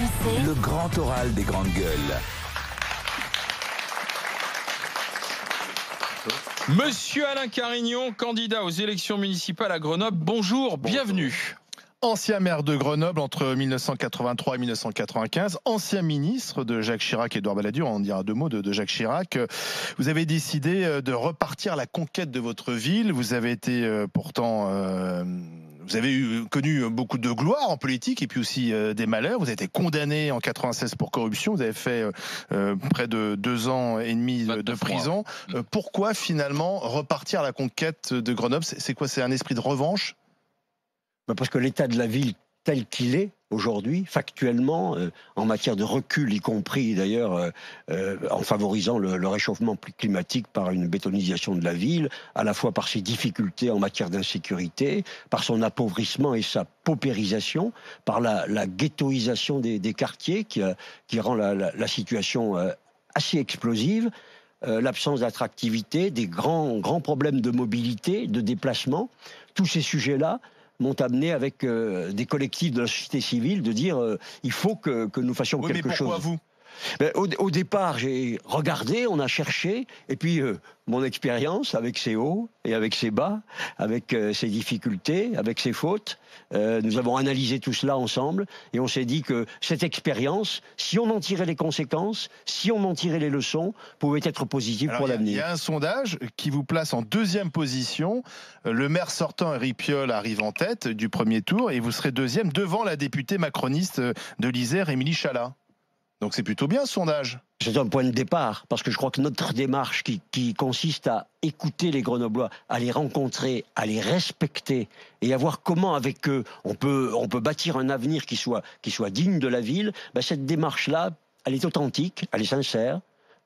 RMC, le grand oral des grandes gueules. Monsieur Alain Carignon, candidat aux élections municipales à Grenoble, bonjour, bienvenue. Ancien maire de Grenoble entre 1983 et 1995, ancien ministre de Jacques Chirac et Édouard Balladur, on dira deux mots de Jacques Chirac. Vous avez décidé de repartir à la conquête de votre ville. Vous avez été pourtant... Vous avez connu beaucoup de gloire en politique et puis aussi des malheurs. Vous avez été condamné en 96 pour corruption. Vous avez fait près de 2 ans et demi de prison. Pourquoi finalement repartir à la conquête de Grenoble? C'est quoi? C'est un esprit de revanche? Parce que l'état de la ville tel qu'il est aujourd'hui, factuellement, en matière de recul, y compris d'ailleurs en favorisant le réchauffement climatique par une bétonisation de la ville, à la fois par ses difficultés en matière d'insécurité, par son appauvrissement et sa paupérisation, par la ghettoisation des quartiers qui rend la situation assez explosive, l'absence d'attractivité, des grands problèmes de mobilité, de déplacement. Tous ces sujets-là m'ont amené avec des collectifs de la société civile de dire il faut que nous fassions quelque chose. Pourquoi vous? Au départ, j'ai regardé, on a cherché, et puis mon expérience avec ses hauts et avec ses bas, avec ses difficultés, avec ses fautes, nous avons analysé tout cela ensemble, et on s'est dit que cette expérience, si on en tirait les conséquences, si on en tirait les leçons, pouvait être positive pour l'avenir. Il y a un sondage qui vous place en 2e position. Le maire sortant, Éric Piolle, arrive en tête du premier tour, et vous serez 2e devant la députée macroniste de l'Isère, Émilie Chalat. Donc c'est plutôt bien ce sondage. C'est un point de départ, parce que je crois que notre démarche qui consiste à écouter les Grenoblois, à les rencontrer, à les respecter et à voir comment avec eux on peut bâtir un avenir qui soit digne de la ville, cette démarche-là, elle est authentique, elle est sincère,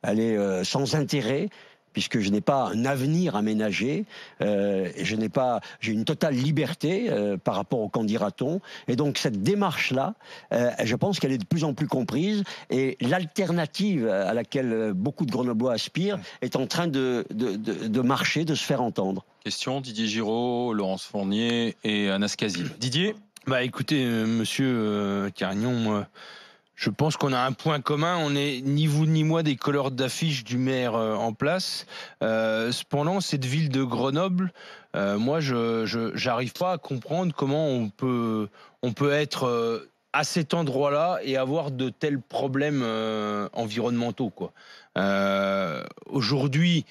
elle est sans intérêt, puisque je n'ai pas un avenir à ménager, j'ai une totale liberté par rapport au candidaton, et donc cette démarche-là, je pense qu'elle est de plus en plus comprise, et l'alternative à laquelle beaucoup de Grenoblois aspirent est en train de marcher, de se faire entendre. Question, Didier Giraud, Laurence Fournier et Anas Kazim. Didier? Écoutez, monsieur Carignon, je pense qu'on a un point commun, on est ni vous ni moi des colleurs d'affiches du maire en place. Cependant, cette ville de Grenoble, moi, je n'arrive pas à comprendre comment on peut être à cet endroit-là et avoir de tels problèmes environnementaux, quoi. Aujourd'hui,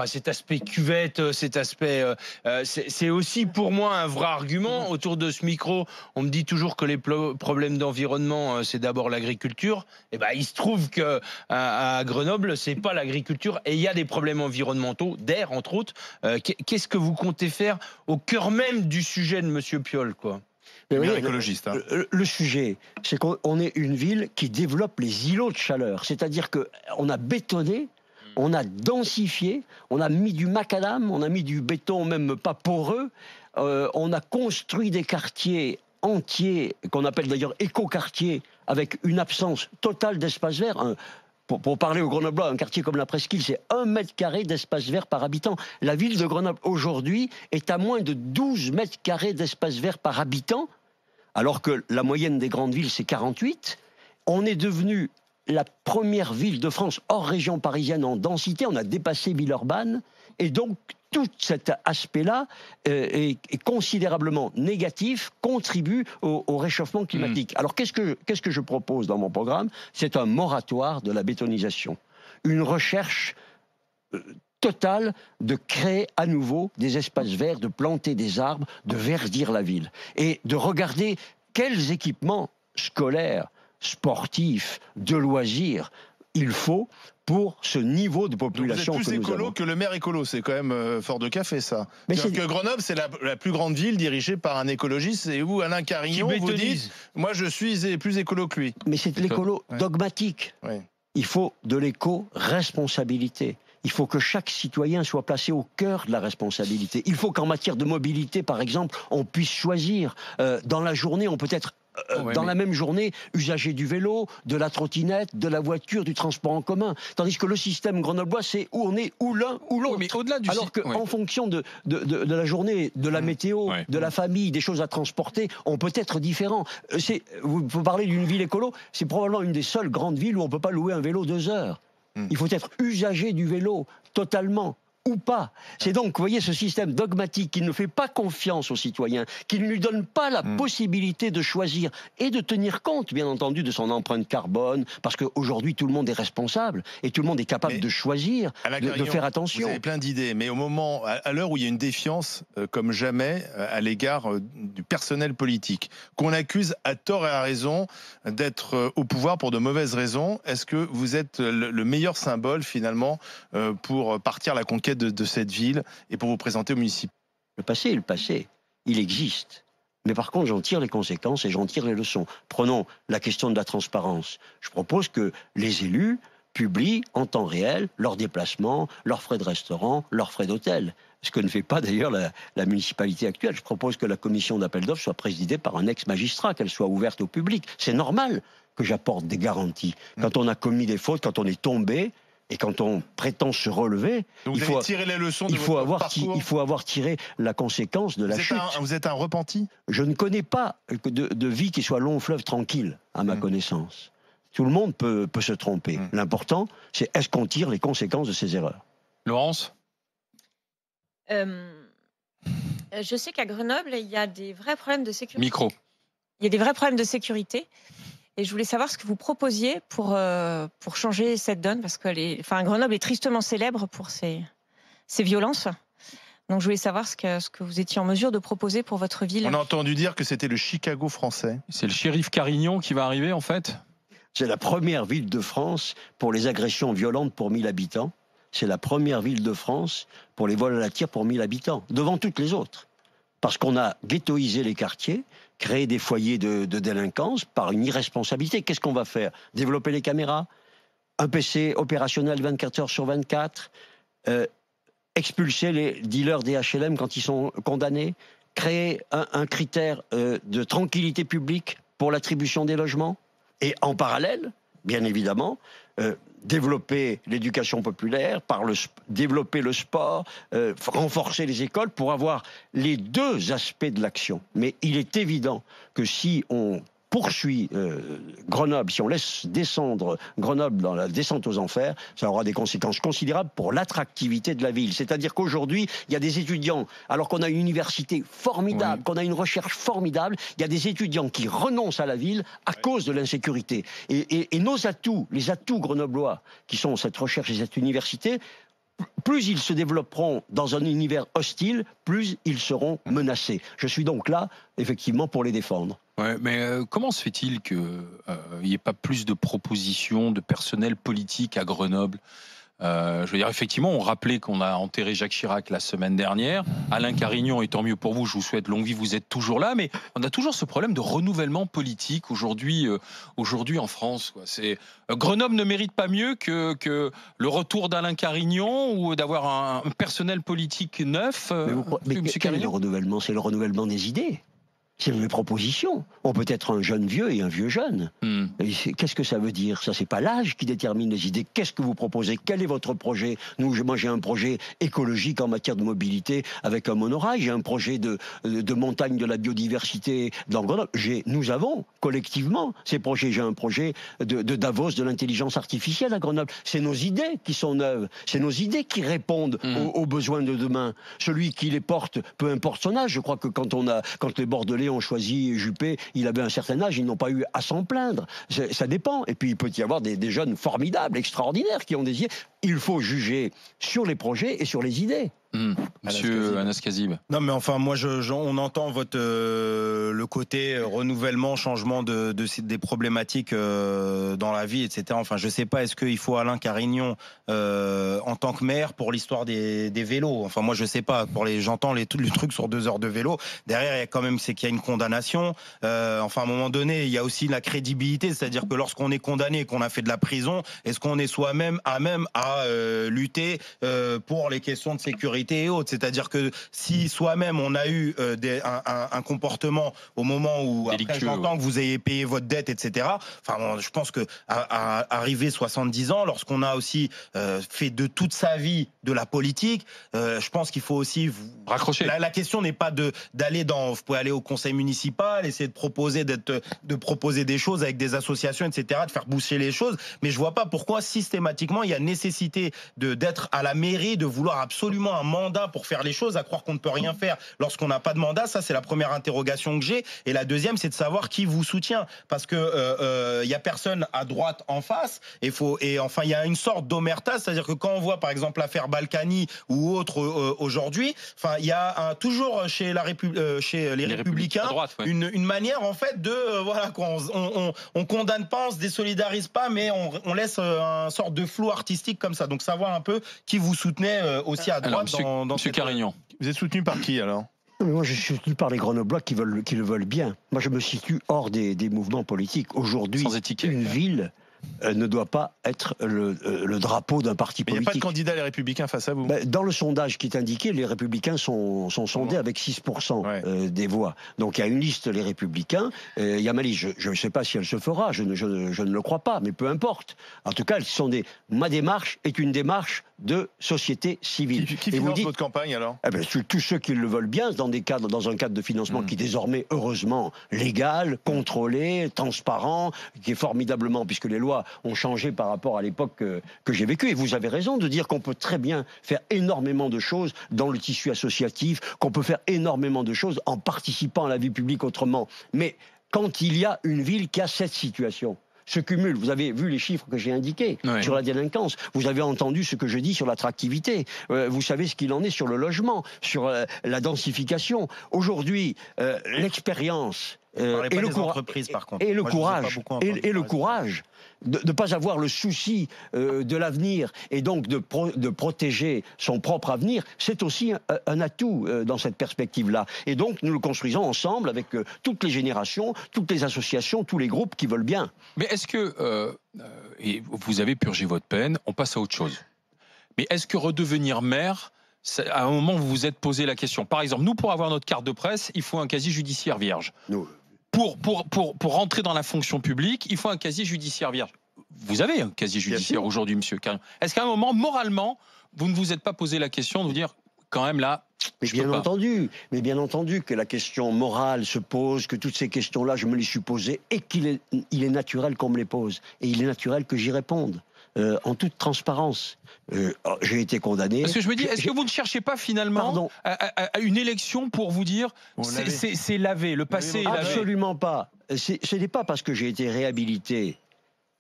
cet aspect cuvette, cet aspect, c'est aussi pour moi un vrai argument. Autour de ce micro, on me dit toujours que les problèmes d'environnement, c'est d'abord l'agriculture. Et il se trouve que à Grenoble, c'est pas l'agriculture et il y a des problèmes environnementaux, d'air entre autres. Qu'est-ce que vous comptez faire au cœur même du sujet de Monsieur Piolle, quoi? Écologiste. Le sujet, c'est qu'on est une ville qui développe les îlots de chaleur. C'est-à-dire qu'on a bétonné, on a densifié, on a mis du macadam, on a mis du béton même pas poreux, on a construit des quartiers entiers, qu'on appelle d'ailleurs éco-quartiers, avec une absence totale d'espace vert. Pour parler au Grenoblois, un quartier comme la Presqu'île, c'est 1 mètre carré d'espace vert par habitant. La ville de Grenoble, aujourd'hui, est à moins de 12 mètres carrés d'espace vert par habitant, alors que la moyenne des grandes villes, c'est 48. On est devenu la première ville de France, hors région parisienne, en densité. On a dépassé Villeurbanne. Et donc, tout cet aspect-là est considérablement négatif, contribue au réchauffement climatique. Alors, qu'est-ce que je propose dans mon programme? C'est un moratoire de la bétonisation. Une recherche totale de créer à nouveau des espaces verts, de planter des arbres, de verdir la ville. Et de regarder quels équipements scolaires, sportifs, de loisirs il faut pour ce niveau de population. Donc vous êtes plus écolo que le maire écolo, c'est quand même fort de café ça. Mais que Grenoble, c'est la plus grande ville dirigée par un écologiste, et vous, Alain Carignon, vous dites, moi je suis plus écolo que lui. Mais c'est l'écolo dogmatique. Ouais. Il faut de l'éco-responsabilité. Il faut que chaque citoyen soit placé au cœur de la responsabilité. Il faut qu'en matière de mobilité, par exemple, on puisse choisir. Dans la journée, on peut être dans la même journée usager du vélo, de la trottinette, de la voiture, du transport en commun. Tandis que le système grenoblois, c'est où on est, ou l'un ou l'autre. Mais au-delà du Alors qu'en fonction de la journée, de la météo, de la famille, des choses à transporter, on peut être différent. Vous parlez d'une ville écolo, c'est probablement une des seules grandes villes où on ne peut pas louer un vélo 2 heures. Il faut être usager du vélo, totalement. Ou pas. C'est donc, vous voyez, ce système dogmatique qui ne fait pas confiance aux citoyens, qui ne lui donne pas la possibilité de choisir et de tenir compte, bien entendu, de son empreinte carbone, parce qu'aujourd'hui, tout le monde est responsable et tout le monde est capable de choisir, de faire attention. Vous avez plein d'idées, mais au moment, à l'heure où il y a une défiance comme jamais à l'égard du personnel politique, qu'on accuse à tort et à raison d'être au pouvoir pour de mauvaises raisons, est-ce que vous êtes le meilleur symbole, finalement, pour partir à la conquête de cette ville et pour vous présenter au municipal? Le passé, il existe. Mais par contre, j'en tire les conséquences et j'en tire les leçons. Prenons la question de la transparence. Je propose que les élus publient en temps réel leurs déplacements, leurs frais de restaurant, leurs frais d'hôtel. Ce que ne fait pas d'ailleurs la municipalité actuelle. Je propose que la commission d'appel d'offres soit présidée par un ex-magistrat, qu'elle soit ouverte au public. C'est normal que j'apporte des garanties. Quand on a commis des fautes, quand on est tombé, et quand on prétend se relever, donc il faut tirer les leçons de il faut parcours. avoir tiré la conséquence de la chute. Vous êtes un repenti? Je ne connais pas de vie qui soit long fleuve tranquille, à ma connaissance. Tout le monde peut se tromper. L'important, c'est est-ce qu'on tire les conséquences de ces erreurs. Laurence? Je sais qu'à Grenoble, il y a des vrais problèmes de sécurité. Micro. Il y a des vrais problèmes de sécurité. Et je voulais savoir ce que vous proposiez pour changer cette donne, parce que Grenoble est tristement célèbre pour ses violences. Donc je voulais savoir ce que vous étiez en mesure de proposer pour votre ville. On a entendu dire que c'était le Chicago français. C'est le shérif Carignon qui va arriver, en fait? C'est la première ville de France pour les agressions violentes pour 1000 habitants. C'est la première ville de France pour les vols à la tire pour 1000 habitants, devant toutes les autres. Parce qu'on a ghettoisé les quartiers, créé des foyers de délinquance par une irresponsabilité. Qu'est-ce qu'on va faire? Développer les caméras? Un PC opérationnel 24 heures sur 24? Expulser les dealers des HLM quand ils sont condamnés? Créer un critère de tranquillité publique pour l'attribution des logements? Et en parallèle, bien évidemment, développer l'éducation populaire, développer le sport, renforcer les écoles pour avoir les deux aspects de l'action. Mais il est évident que si on poursuit Grenoble, si on laisse descendre Grenoble dans la descente aux enfers, ça aura des conséquences considérables pour l'attractivité de la ville. C'est-à-dire qu'aujourd'hui, il y a des étudiants, alors qu'on a une université formidable, qu'on a une recherche formidable, il y a des étudiants qui renoncent à la ville à cause de l'insécurité. Et nos atouts, les atouts grenoblois, qui sont cette recherche et cette université, plus ils se développeront dans un univers hostile, plus ils seront menacés. Je suis donc là, effectivement, pour les défendre. Ouais, mais comment se fait-il qu'il n'y ait pas plus de propositions de personnel politique à Grenoble? Je veux dire, effectivement, on rappelait qu'on a enterré Jacques Chirac la semaine dernière. Alain Carignon, et tant mieux pour vous, je vous souhaite longue vie, vous êtes toujours là, mais on a toujours ce problème de renouvellement politique aujourd'hui en France. Grenoble ne mérite pas mieux que le retour d'Alain Carignon ou d'avoir un personnel politique neuf. Mais quel est le renouvellement? C'est le renouvellement des idées. C'est les propositions. On peut être un jeune vieux et un vieux jeune. Qu'est-ce que ça veut dire? Ça, c'est pas l'âge qui détermine les idées. Qu'est-ce que vous proposez? Quel est votre projet? Moi, j'ai un projet écologique en matière de mobilité avec un monorail. J'ai un projet de montagne de la biodiversité dans Grenoble. Nous avons collectivement ces projets. J'ai un projet de Davos de l'intelligence artificielle à Grenoble. C'est nos idées qui sont neuves. C'est nos idées qui répondent aux besoins de demain. Celui qui les porte, peu importe son âge. Je crois que quand les Bordelais ont choisi Juppé, il avait un certain âge, ils n'ont pas eu à s'en plaindre. Ça dépend. Et puis il peut y avoir des jeunes formidables, extraordinaires, qui ont des idées. Il faut juger sur les projets et sur les idées. Monsieur Anas Kazib. Non mais enfin moi on entend le côté renouvellement, changement des problématiques dans la vie, etc. Enfin je sais pas, est-ce qu'il faut Alain Carignon en tant que maire pour l'histoire des vélos? Enfin moi je sais pas, j'entends le truc sur 2 heures de vélo, derrière il y a quand même, c'est qu'il y a une condamnation, enfin à un moment donné il y a aussi la crédibilité, c'est-à-dire que lorsqu'on est condamné et qu'on a fait de la prison, est-ce qu'on est soi-même à lutter pour les questions de sécurité sécurité et autres. C'est-à-dire que si soi-même on a eu un comportement au moment où, après j'entends que vous ayez payé votre dette, etc. Enfin, bon, je pense que à arriver 70 ans, lorsqu'on a aussi fait de toute sa vie de la politique, je pense qu'il faut aussi raccrocher. La question n'est pas d'aller dans, vous pouvez aller au conseil municipal, essayer de proposer des choses avec des associations, etc., de faire bouger les choses, mais je vois pas pourquoi systématiquement il y a nécessité d'être à la mairie, de vouloir absolument un mandat pour faire les choses, à croire qu'on ne peut rien faire lorsqu'on n'a pas de mandat. Ça, c'est la première interrogation que j'ai. Et la deuxième, c'est de savoir qui vous soutient, parce que il y a personne à droite en face. Et enfin, il y a une sorte d'omerta, c'est-à-dire que quand on voit par exemple l'affaire Balkany ou autre aujourd'hui, enfin, il y a toujours chez les Républicains droite, ouais, une manière en fait de voilà, on condamne pas, on se désolidarise pas, mais on laisse un sorte de flou artistique comme ça. Donc savoir un peu qui vous soutenez aussi à droite. Alors, monsieur Carignan. Vous êtes soutenu par qui alors? Non, mais moi, je suis soutenu par les Grenoblois qui le veulent bien. Moi, je me situe hors des mouvements politiques. Aujourd'hui, une ville ne doit pas être le drapeau d'un parti politique. Il n'y a pas de candidat Les Républicains face à vous? Dans le sondage qui est indiqué, les Républicains sont sondés avec 6% des voix. Donc il y a une liste Les Républicains. Il y a ma liste. Je ne sais pas si elle se fera, je ne le crois pas, mais peu importe. En tout cas, ma démarche est une démarche de société civile. Qui finance votre campagne alors? Tous ceux qui le veulent bien, dans un cadre de financement qui est désormais, heureusement, légal, contrôlé, transparent, qui est formidablement, puisque les lois ont changé par rapport à l'époque que j'ai vécue. Et vous avez raison de dire qu'on peut très bien faire énormément de choses dans le tissu associatif, qu'on peut faire énormément de choses en participant à la vie publique autrement. Mais quand il y a une ville qui a cette situation, se cumulent. Vous avez vu les chiffres que j'ai indiqués sur la délinquance. Vous avez entendu ce que je dis sur l'attractivité. Vous savez ce qu'il en est sur le logement, sur la densification. Aujourd'hui, l'expérience et le courage de ne pas avoir le souci de l'avenir et donc de protéger son propre avenir, c'est aussi un atout dans cette perspective-là. Et donc nous le construisons ensemble avec toutes les générations, toutes les associations, tous les groupes qui veulent bien. Mais est-ce que, et vous avez purgé votre peine, on passe à autre chose. Mais est-ce que redevenir maire, à un moment vous vous êtes posé la question? Par exemple, nous, pour avoir notre carte de presse, il faut un casier judiciaire vierge. Pour rentrer dans la fonction publique, il faut un casier judiciaire vierge. Vous avez un casier judiciaire aujourd'hui, monsieur Carignan. Est-ce qu'à un moment, moralement, vous ne vous êtes pas posé la question de vous dire, quand même là, mais bien entendu que la question morale se pose, que toutes ces questions-là, je me les suis posées, et qu'il est naturel qu'on me les pose. Et il est naturel que j'y réponde. En toute transparence. J'ai été condamné. Parce que je me dis, est-ce que vous ne cherchez pas finalement à une élection pour vous dire, c'est lavé, le passé est lavé? Absolument pas. Ce n'est pas parce que j'ai été réhabilité,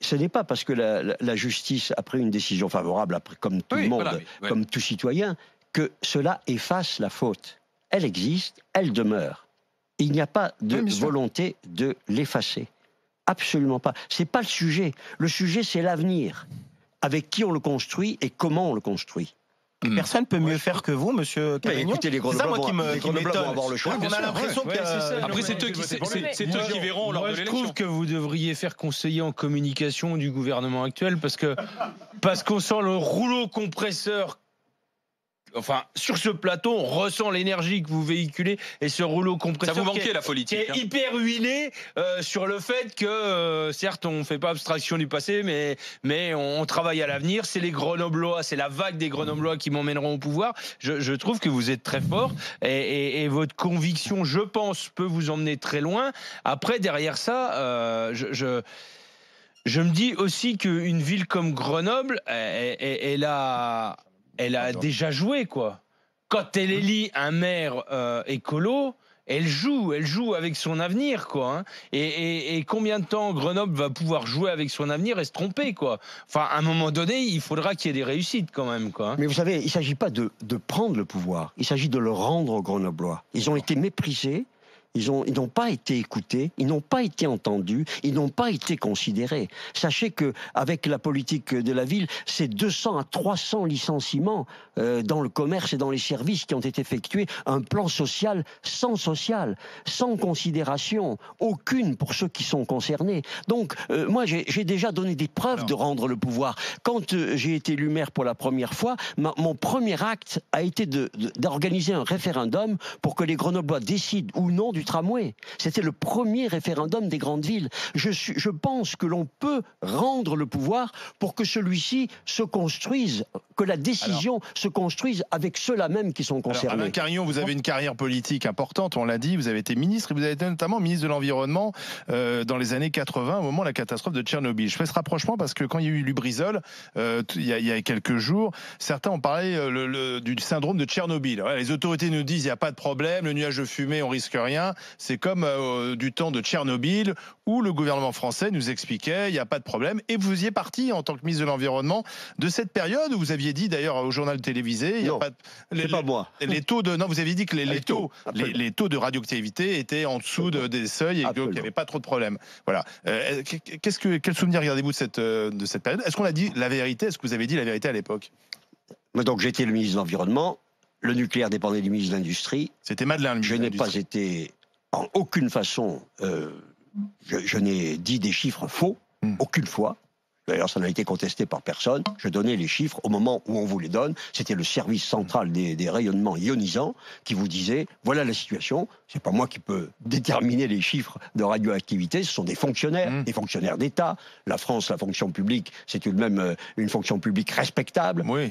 ce n'est pas parce que la justice a pris une décision favorable, après, comme tout le monde, comme tout citoyen, que cela efface la faute. Elle existe, elle demeure. Il n'y a pas de volonté de l'effacer. Absolument pas. C'est pas le sujet. Le sujet, c'est l'avenir. Avec qui on le construit et comment on le construit. Personne peut mieux faire que vous, monsieur Carignan. Écoutez, les Grenoblois vont avoir le choix. On a l'impression que... Après, c'est eux qui verront lors de l'élection. Je trouve que vous devriez faire conseiller en communication du gouvernement actuel parce qu'on sent le rouleau compresseur. Enfin, sur ce plateau, on ressent l'énergie que vous véhiculez et ce rouleau compresseur. Ça vous manquait la politique. Qui est hyper huilé sur le fait que, certes, on ne fait pas abstraction du passé, mais on travaille à l'avenir. C'est les Grenoblois, c'est la vague des Grenoblois qui m'emmèneront au pouvoir. Je trouve que vous êtes très fort et votre conviction, je pense, peut vous emmener très loin. Après, derrière ça, je me dis aussi qu'une ville comme Grenoble, elle a déjà joué, quoi. Quand elle élit un maire écolo, elle joue avec son avenir, quoi. Hein. Et combien de temps Grenoble va pouvoir jouer avec son avenir et se tromper, quoi? Enfin, à un moment donné, il faudra qu'il y ait des réussites, quand même, quoi. Hein. Mais vous savez, il ne s'agit pas de prendre le pouvoir, il s'agit de le rendre aux Grenoblois. Ils ont été méprisés. Ils n'ont pas été écoutés, ils n'ont pas été entendus, ils n'ont pas été considérés. Sachez que avec la politique de la ville, c'est 200 à 300 licenciements dans le commerce et dans les services qui ont été effectués. Un plan social, sans considération aucune pour ceux qui sont concernés. Donc, moi, j'ai déjà donné des preuves de rendre le pouvoir. Quand j'ai été élu maire pour la première fois, mon premier acte a été d'organiser un référendum pour que les Grenoblois décident ou non du tramway. C'était le premier référendum des grandes villes. Je pense que l'on peut rendre le pouvoir pour que celui-ci se construise, que la décision se construise avec ceux-là même qui sont concernés. Alain Carignon, vous avez une carrière politique importante, on l'a dit, vous avez été ministre et vous avez été notamment ministre de l'Environnement dans les années 80, au moment de la catastrophe de Tchernobyl. Je fais ce rapprochement parce que quand il y a eu Lubrizol, il y a quelques jours, certains ont parlé du syndrome de Tchernobyl. Ouais, les autorités nous disent il n'y a pas de problème, le nuage de fumée, on risque rien. C'est comme du temps de Tchernobyl où le gouvernement français nous expliquait il n'y a pas de problème. Et vous faisiez partie, en tant que ministre de l'Environnement, de cette période où vous aviez dit d'ailleurs au journal télévisé, non, c'est pas moi. Les taux de, non, vous aviez dit que les taux de radioactivité étaient en dessous des seuils et qu'il n'y avait pas trop de problèmes. Voilà. Quel souvenir gardez-vous de cette période? Est-ce qu'on a dit la vérité? Est-ce que vous avez dit la vérité à l'époque? Donc j'étais le ministre de l'Environnement. Le nucléaire dépendait du ministre de l'Industrie. C'était Madeleine, le ministre de l'Industrie. Je n'ai pas été, en aucune façon, je n'ai dit des chiffres faux, aucune fois. D'ailleurs, ça n'a été contesté par personne. Je donnais les chiffres au moment où on vous les donne. C'était le service central des rayonnements ionisants qui vous disait, voilà la situation. C'est pas moi qui peux déterminer les chiffres de radioactivité. Ce sont des fonctionnaires d'État. La France, la fonction publique, c'est tout de même une fonction publique respectable. Oui.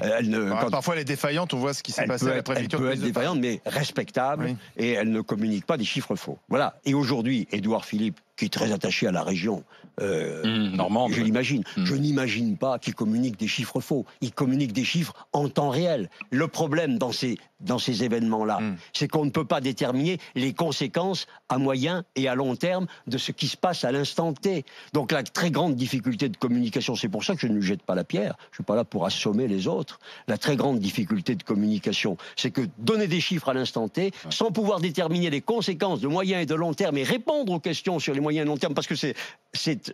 Parfois, elle est défaillante. On voit ce qui s'est passé à la préfecture. Elle peut être défaillante, mais respectable. Oui. Et elle ne communique pas des chiffres faux. Voilà. Et aujourd'hui, Édouard Philippe, qui est très attaché à la région, Normande, je l'imagine. Je n'imagine pas qu'il communique des chiffres faux. Il communique des chiffres en temps réel. Le problème dans ces événements-là, c'est qu'on ne peut pas déterminer les conséquences à moyen et à long terme de ce qui se passe à l'instant T. Donc la très grande difficulté de communication, c'est pour ça que je ne lui jette pas la pierre. Je ne suis pas là pour assommer les autres. La très grande difficulté de communication, c'est que donner des chiffres à l'instant T, sans pouvoir déterminer les conséquences de moyen et de long terme et répondre aux questions sur les moyens et long terme, parce que c'est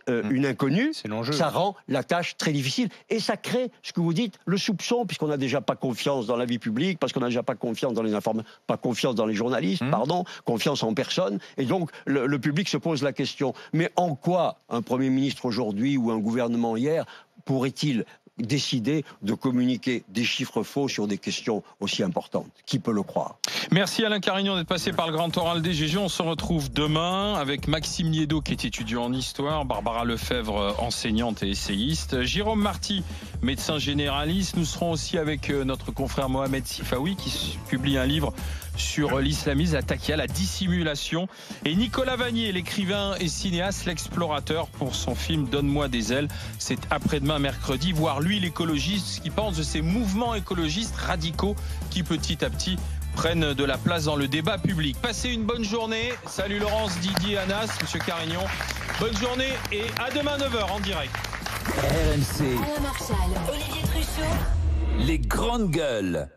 une inconnue, ça rend la tâche très difficile. Et ça crée, ce que vous dites, le soupçon, puisqu'on n'a déjà pas confiance dans la vie publique, parce qu'on n'a déjà pas confiance dans les pas confiance dans les journalistes, confiance en personne. Et donc, le public se pose la question. Mais en quoi un Premier ministre aujourd'hui ou un gouvernement hier pourrait-il décider de communiquer des chiffres faux sur des questions aussi importantes? Qui peut le croire? Merci Alain Carignon d'être passé par le grand oral des GG. On se retrouve demain avec Maxime Niedo qui est étudiant en histoire, Barbara Lefebvre, enseignante et essayiste, Jérôme Marty, médecin généraliste. Nous serons aussi avec notre confrère Mohamed Sifawi qui publie un livre sur l'islamisme, la taqiyya, la dissimulation, et Nicolas Vanier, l'écrivain et cinéaste, l'explorateur, pour son film Donne-moi des ailes. C'est après-demain mercredi, voir lui l'écologiste, ce qu'il pense de ces mouvements écologistes radicaux qui petit à petit prennent de la place dans le débat public. Passez une bonne journée. Salut Laurence, Didier, Anas, Monsieur Carignon. Bonne journée et à demain 9h en direct. RMC. Alain Marchal, Olivier Truchot. Les grandes gueules.